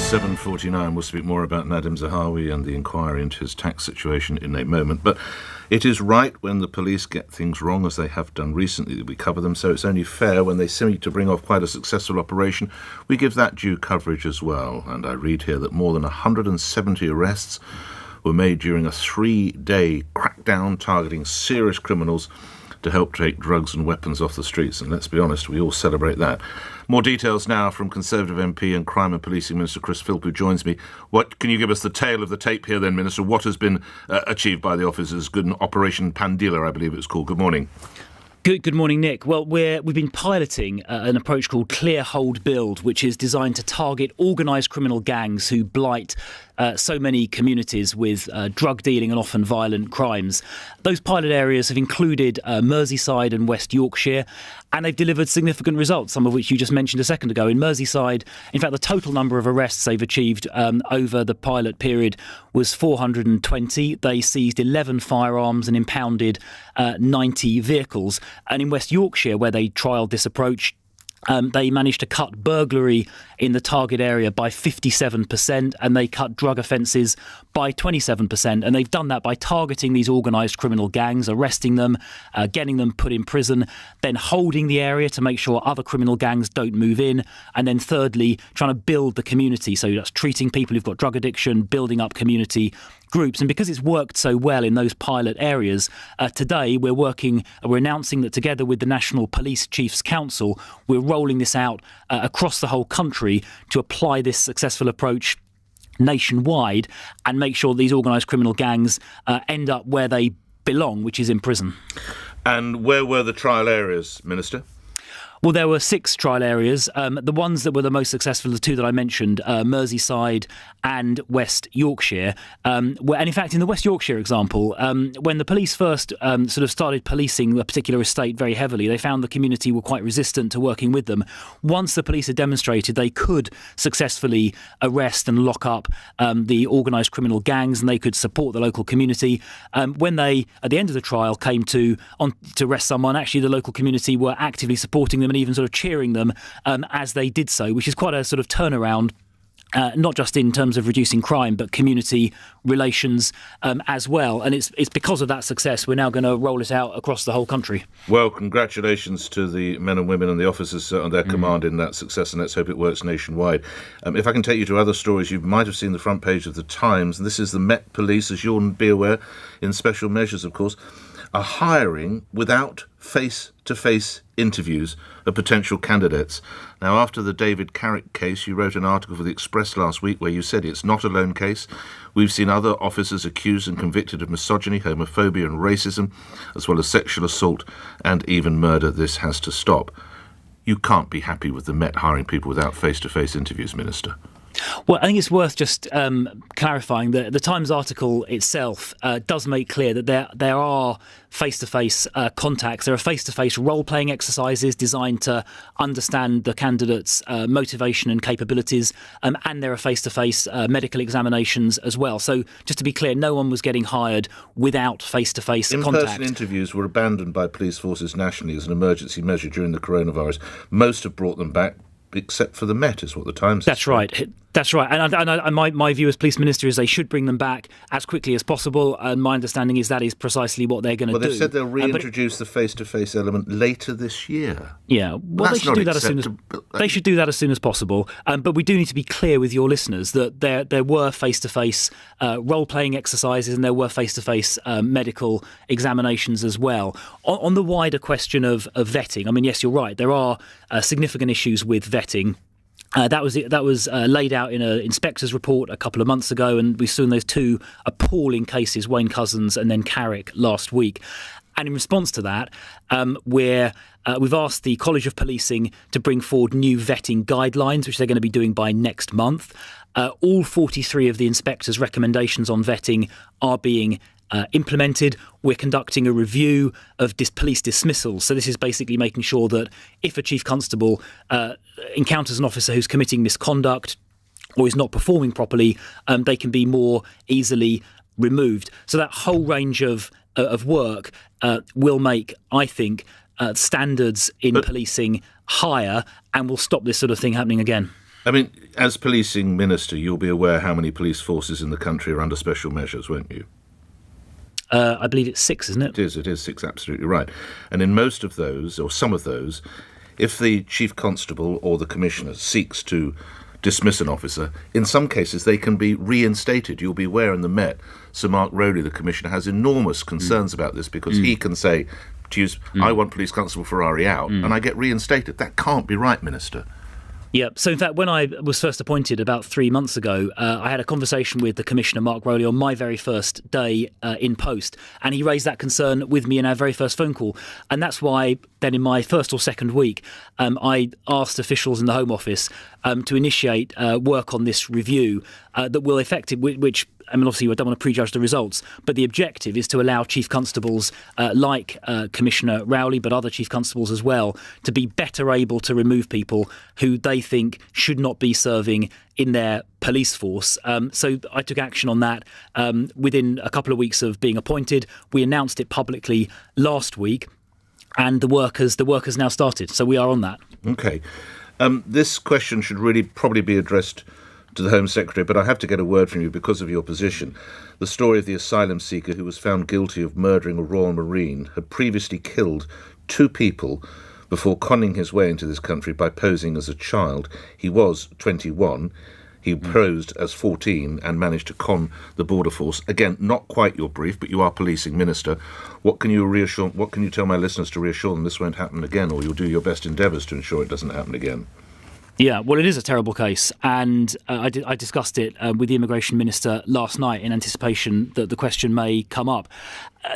7:49. We'll speak more about Nadim Zahawi and the inquiry into his tax situation in a moment. But it is right when the police get things wrong, as they have done recently, that we cover them. So it's only fair when they seem to bring off quite a successful operation, we give that due coverage as well. And I read here that more than 170 arrests were made during a 3-day crackdown targeting serious criminals to help take drugs and weapons off the streets. And let's be honest, we all celebrate that. More details now from Conservative MP and Crime and Policing Minister Chris Philp, who joins me. What can you give us the tale of the tape here then, Minister? What has been achieved by the officers? Good Operation Pandila, I believe it's called. Good morning. Good morning, Nick. Well, we've been piloting an approach called Clear Hold Build, which is designed to target organised criminal gangs who blight so many communities with drug dealing and often violent crimes. Those pilot areas have included Merseyside and West Yorkshire, and they've delivered significant results, some of which you just mentioned a second ago. In Merseyside, in fact, the total number of arrests they've achieved over the pilot period was 420. They seized 11 firearms and impounded 90 vehicles. And in West Yorkshire, where they trialled this approach, they managed to cut burglary in the target area by 57%, and they cut drug offences by 27%. And they've done that by targeting these organised criminal gangs, arresting them, getting them put in prison, then holding the area to make sure other criminal gangs don't move in. And then thirdly, trying to build the community. So that's treating people who've got drug addiction, building up community groups. And because it's worked so well in those pilot areas, today we're announcing that together with the National Police Chiefs Council, we're rolling this out across the whole country to apply this successful approach nationwide and make sure these organised criminal gangs end up where they belong, which is in prison. And where were the trial areas, Minister? Well, there were 6 trial areas. The ones that were the most successful, the 2 that I mentioned, Merseyside and West Yorkshire. And in fact, in the West Yorkshire example, when the police first sort of started policing a particular estate very heavily, they found the community were quite resistant to working with them. Once the police had demonstrated they could successfully arrest and lock up the organised criminal gangs, and they could support the local community, when they, at the end of the trial, came to arrest someone, actually the local community were actively supporting them and even sort of cheering them as they did so, which is quite a sort of turnaround, not just in terms of reducing crime, but community relations as well. And it's because of that success we're now going to roll it out across the whole country. Well, congratulations to the men and women and the officers on their command in that success, and let's hope it works nationwide. If I can take you to other stories, you might have seen the front page of the Times, and this is the Met Police, as you'll be aware, in special measures, of course, are hiring without face-to-face interviews of potential candidates. Now, after the David Carrick case, you wrote an article for The Express last week where you said it's not a lone case. We've seen other officers accused and convicted of misogyny, homophobia and racism, as well as sexual assault and even murder. This has to stop. You can't be happy with the Met hiring people without face-to-face interviews, Minister. Well, I think it's worth just clarifying that the Times article itself does make clear that there are face-to-face contacts. There are face-to-face role-playing exercises designed to understand the candidate's motivation and capabilities, and there are face-to-face medical examinations as well. So just to be clear, no one was getting hired without face-to-face contact. In-person interviews were abandoned by police forces nationally as an emergency measure during the coronavirus. Most have brought them back, except for the Met, is what the Times says. That's right. That's right. And my view as police minister is they should bring them back as quickly as possible. And my understanding is that is precisely what they're going to do. Well, they've said they'll reintroduce the face-to-face element later this year. Yeah, well, they should do that as soon as possible. But we do need to be clear with your listeners that there were face-to-face role-playing exercises and there were face-to-face medical examinations as well. On the wider question of vetting, I mean, yes, you're right. There are significant issues with vetting. That was laid out in an inspector's report a couple of months ago, and we've seen those 2 appalling cases, Wayne Couzens and then Carrick, last week. And in response to that, we've asked the College of Policing to bring forward new vetting guidelines, which they're going to be doing by next month. All 43 of the inspectors' recommendations on vetting are being implemented. We're conducting a review of police dismissals. So this is basically making sure that if a chief constable encounters an officer who's committing misconduct or is not performing properly, they can be more easily removed. So that whole range of work will make, I think, standards in policing higher and will stop this sort of thing happening again. I mean, as policing minister, you'll be aware how many police forces in the country are under special measures, won't you? I believe it's 6, isn't it? It is 6, absolutely right. And in most of those, or some of those, if the chief constable or the commissioner seeks to dismiss an officer, in some cases they can be reinstated. You'll be aware in the Met, Sir Mark Rowley, the commissioner, has enormous concerns about this because he can say, I want Police Constable Ferrari out, and I get reinstated. That can't be right, Minister. Yeah. So, in fact, when I was first appointed about 3 months ago, I had a conversation with the Commissioner, Mark Rowley, on my very first day in post. And he raised that concern with me in our very first phone call. And that's why then in my first or second week, I asked officials in the Home Office to initiate work on this review that will affect it, which I mean, obviously, I don't want to prejudge the results, but the objective is to allow chief constables like Commissioner Rowley, but other chief constables as well, to be better able to remove people who they think should not be serving in their police force. So I took action on that within a couple of weeks of being appointed. We announced it publicly last week, and the work has now started. So we are on that. OK. This question should really probably be addressed to the Home Secretary, but I have to get a word from you because of your position. The story of the asylum seeker who was found guilty of murdering a Royal Marine had previously killed 2 people before conning his way into this country by posing as a child. He was 21. He posed as 14 and managed to con the border force. Again, not quite your brief, but you are policing minister. What can you tell my listeners to reassure them this won't happen again, or you'll do your best endeavours to ensure it doesn't happen again? Yeah, well, it is a terrible case, and I discussed it with the Immigration Minister last night in anticipation that the question may come up.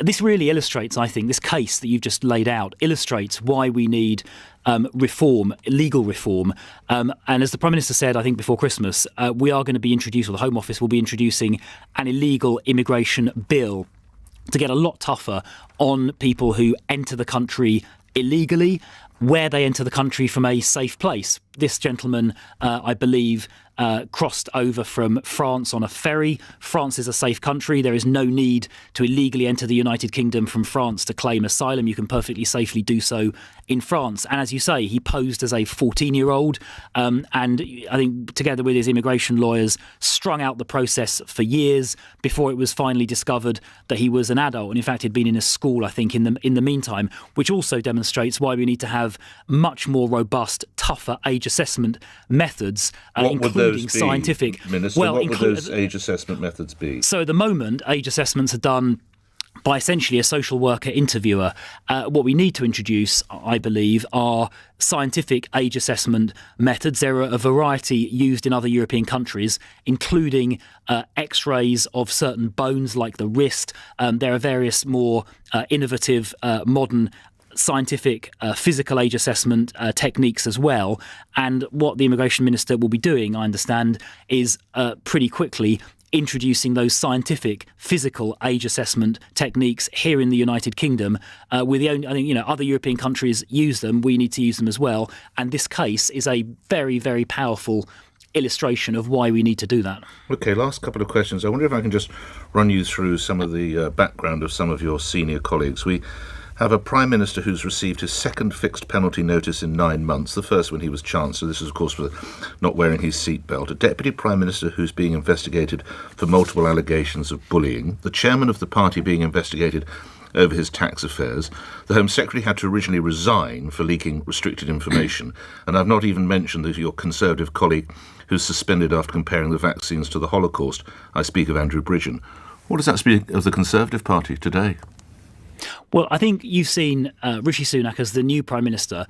This really illustrates, I think, this case that you've just laid out illustrates why we need reform, legal reform. And as the Prime Minister said, I think before Christmas, we are going to be introduced, or the Home Office will be introducing an illegal immigration bill to get a lot tougher on people who enter the country illegally, where they enter the country from a safe place. This gentleman, I believe, crossed over from France on a ferry. France is a safe country. There is no need to illegally enter the United Kingdom from France to claim asylum. You can perfectly safely do so in France. And as you say, he posed as a 14-year-old and I think together with his immigration lawyers strung out the process for years before it was finally discovered that he was an adult. And in fact, he'd been in a school, I think, in the meantime, which also demonstrates why we need to have much more robust, tougher age assessment methods, including scientific. Minister, what would those age assessment methods be? So at the moment, age assessments are done by essentially a social worker interviewer. What we need to introduce, I believe, are scientific age assessment methods. There are a variety used in other European countries, including X-rays of certain bones like the wrist. There are various more innovative, modern scientific physical age assessment techniques as well. And what the Immigration Minister will be doing, I understand, is pretty quickly introducing those scientific physical age assessment techniques here in the United Kingdom. I think other European countries use them. We need to use them as well. And this case is a very, very powerful illustration of why we need to do that. OK, last couple of questions. I wonder if I can just run you through some of the background of some of your senior colleagues. We have a Prime Minister who's received his second fixed penalty notice in 9 months, the first when he was Chancellor. This is, of course, for not wearing his seatbelt. A Deputy Prime Minister who's being investigated for multiple allegations of bullying. The Chairman of the party being investigated over his tax affairs. The Home Secretary had to originally resign for leaking restricted information. And I've not even mentioned your Conservative colleague who's suspended after comparing the vaccines to the Holocaust. I speak of Andrew Bridgen. What does that speak of the Conservative Party today? Well, I think you've seen Rishi Sunak as the new Prime Minister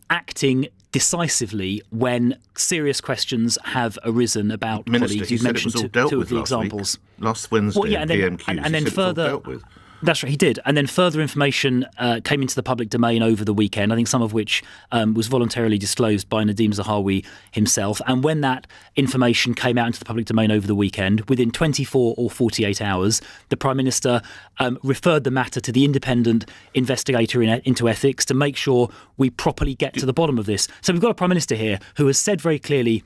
acting decisively when serious questions have arisen about colleagues. You've mentioned two of the examples. Last Wednesday, and then further. That's right, he did. And then further information came into the public domain over the weekend, I think some of which was voluntarily disclosed by Nadeem Zahawi himself. And when that information came out into the public domain over the weekend, within 24 or 48 hours, the Prime Minister referred the matter to the independent investigator into ethics to make sure we properly get to the bottom of this. So we've got a Prime Minister here who has said very clearly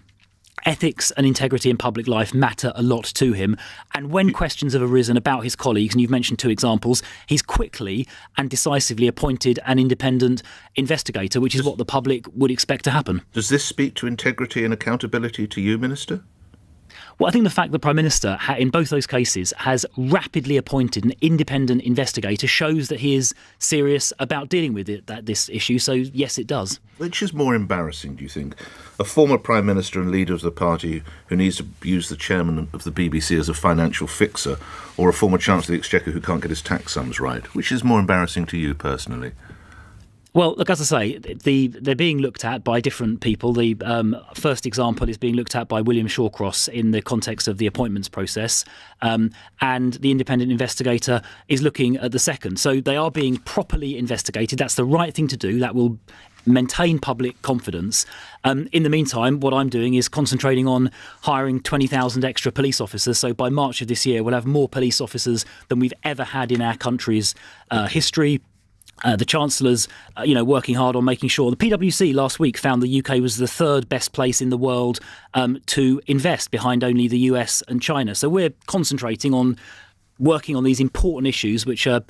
Ethics and integrity in public life matter a lot to him. And when questions have arisen about his colleagues, and you've mentioned 2 examples, he's quickly and decisively appointed an independent investigator, which is what the public would expect to happen. Does this speak to integrity and accountability to you, Minister? Well, I think the fact the Prime Minister, in both those cases, has rapidly appointed an independent investigator shows that he is serious about dealing with this issue. So, yes, it does. Which is more embarrassing, do you think? A former Prime Minister and leader of the party who needs to use the chairman of the BBC as a financial fixer, or a former Chancellor of the Exchequer who can't get his tax sums right? Which is more embarrassing to you personally? Well, look, as I say, they're being looked at by different people. The first example is being looked at by William Shawcross in the context of the appointments process, and the independent investigator is looking at the second. So they are being properly investigated. That's the right thing to do. That will maintain public confidence. In the meantime, what I'm doing is concentrating on hiring 20,000 extra police officers. So by March of this year, we'll have more police officers than we've ever had in our country's history. The Chancellor's, working hard on making sure. The PwC last week found the UK was the 3rd best place in the world to invest, behind only the US and China. So we're concentrating on working on these important issues which are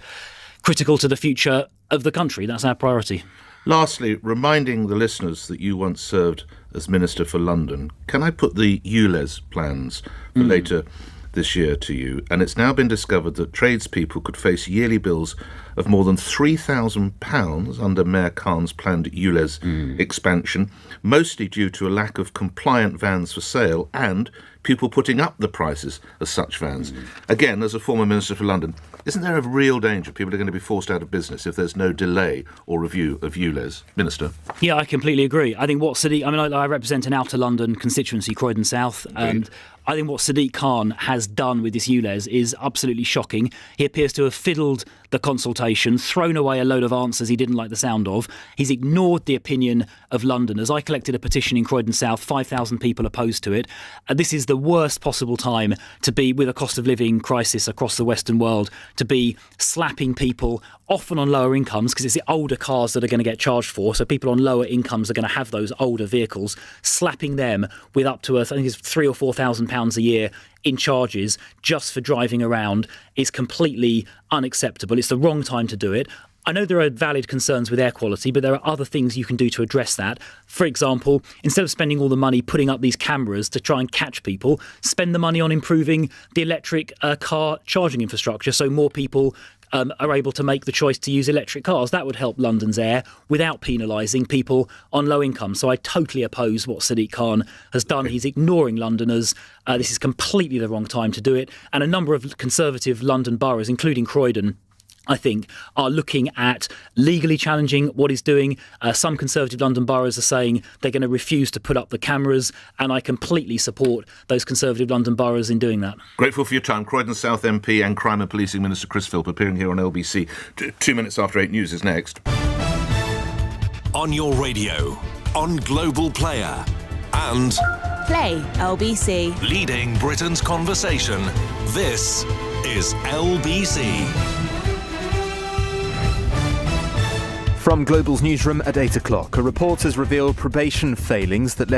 critical to the future of the country. That's our priority. Lastly, reminding the listeners that you once served as Minister for London, can I put the ULEZ plans for later this year to you? And it's now been discovered that tradespeople could face yearly bills of more than £3,000 under Mayor Khan's planned ULEZ expansion, mostly due to a lack of compliant vans for sale and people putting up the prices of such vans. Again, as a former Minister for London, isn't there a real danger people are going to be forced out of business if there's no delay or review of ULEZ? Minister? Yeah, I completely agree. I think I represent an outer London constituency, Croydon South, and I think what Sadiq Khan has done with this ULEZ is absolutely shocking. He appears to have fiddled the consultation, thrown away a load of answers he didn't like the sound of. He's ignored the opinion of Londoners. I collected a petition in Croydon South, 5,000 people opposed to it. This is the worst possible time to be, with a cost of living crisis across the Western world, to be slapping people, often on lower incomes, because it's the older cars that are going to get charged for. So people on lower incomes are going to have those older vehicles, slapping them with up to, I think it's £3,000 or £4,000 a year in charges just for driving around is completely unacceptable. It's the wrong time to do it. I know there are valid concerns with air quality, but there are other things you can do to address that. For example, instead of spending all the money putting up these cameras to try and catch people, spend the money on improving the electric car charging infrastructure so more people are able to make the choice to use electric cars. That would help London's air without penalising people on low income. So I totally oppose what Sadiq Khan has done. He's ignoring Londoners. This is completely the wrong time to do it. And a number of Conservative London boroughs, including Croydon, I think, are looking at legally challenging what he's doing. Some Conservative London boroughs are saying they're going to refuse to put up the cameras, and I completely support those Conservative London boroughs in doing that. Grateful for your time. Croydon South MP and Crime and Policing Minister Chris Philp appearing here on LBC. 2 minutes after 8 News is next. On your radio, on Global Player, and Play LBC. Leading Britain's conversation. This is LBC. From Global's newsroom at 8 o'clock, a report has revealed probation failings that left